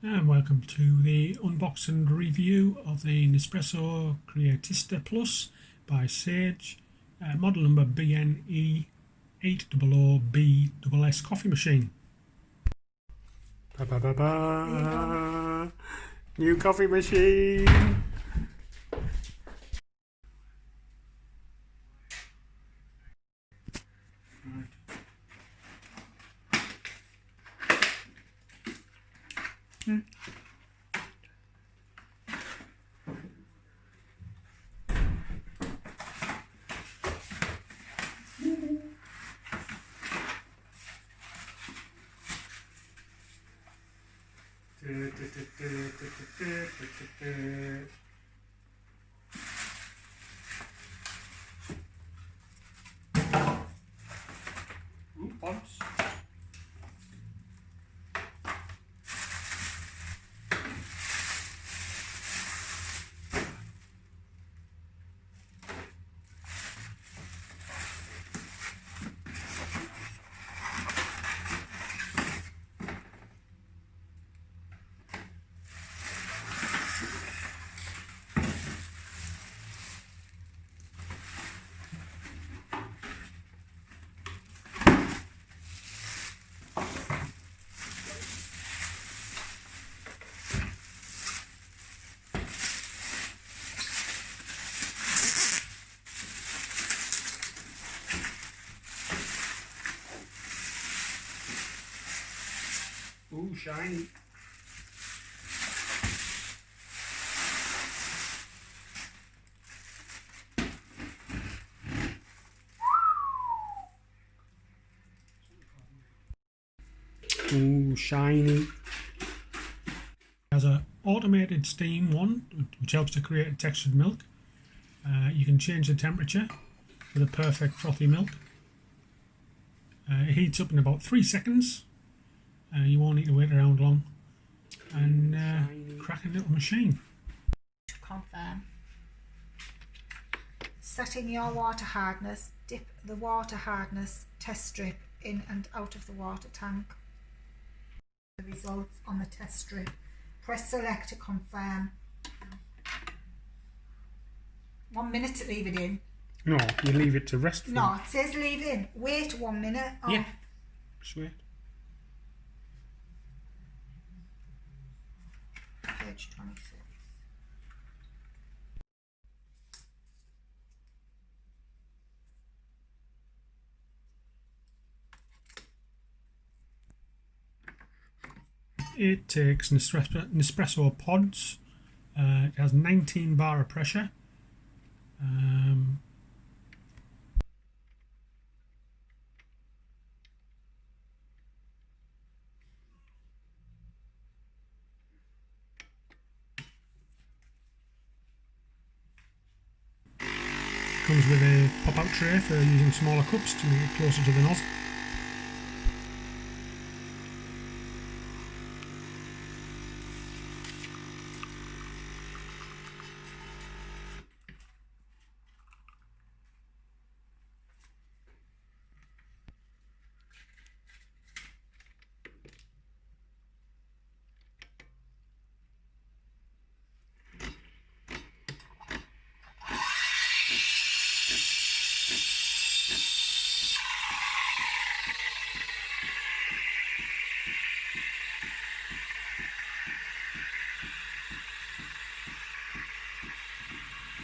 And welcome to the unbox and review of the NESPRESSO Creatista Plus by Sage, model number BNE800BSS Coffee Machine. New coffee machine! Pods. Ooh, shiny. Ooh, shiny. It has an automated steam one, which helps to create a textured milk. You can change the temperature for the perfect frothy milk. It heats up in about 3 seconds. You won't need to wait around long. And cracking little machine. To confirm. Set in your water hardness. Dip the water hardness test strip in and out of the water tank. The results on the test strip. Press select to confirm. 1 minute to leave it in. No, you leave it to rest for. No, it says leave in. Wait 1 minute. Oh. Yeah, just wait. Page 26. It takes Nespresso pods. It has 19 bar of pressure. Comes with a pop-out tray for using smaller cups to make it closer to the nozzle.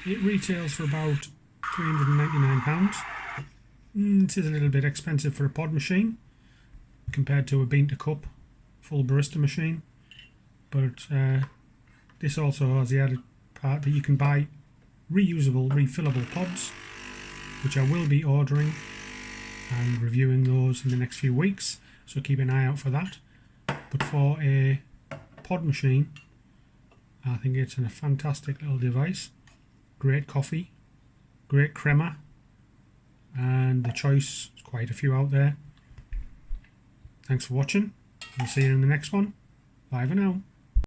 It retails for about £399. It is a little bit expensive for a pod machine compared to a bean to cup full barista machine, but this also has the added part that you can buy reusable, refillable pods, which I will be ordering and reviewing those in the next few weeks, so keep an eye out for that. But for a pod machine, I think it's a fantastic little device. Great coffee, great crema, and the choice is quite a few out there. Thanks for watching. I'll see you in the next one. Bye for now.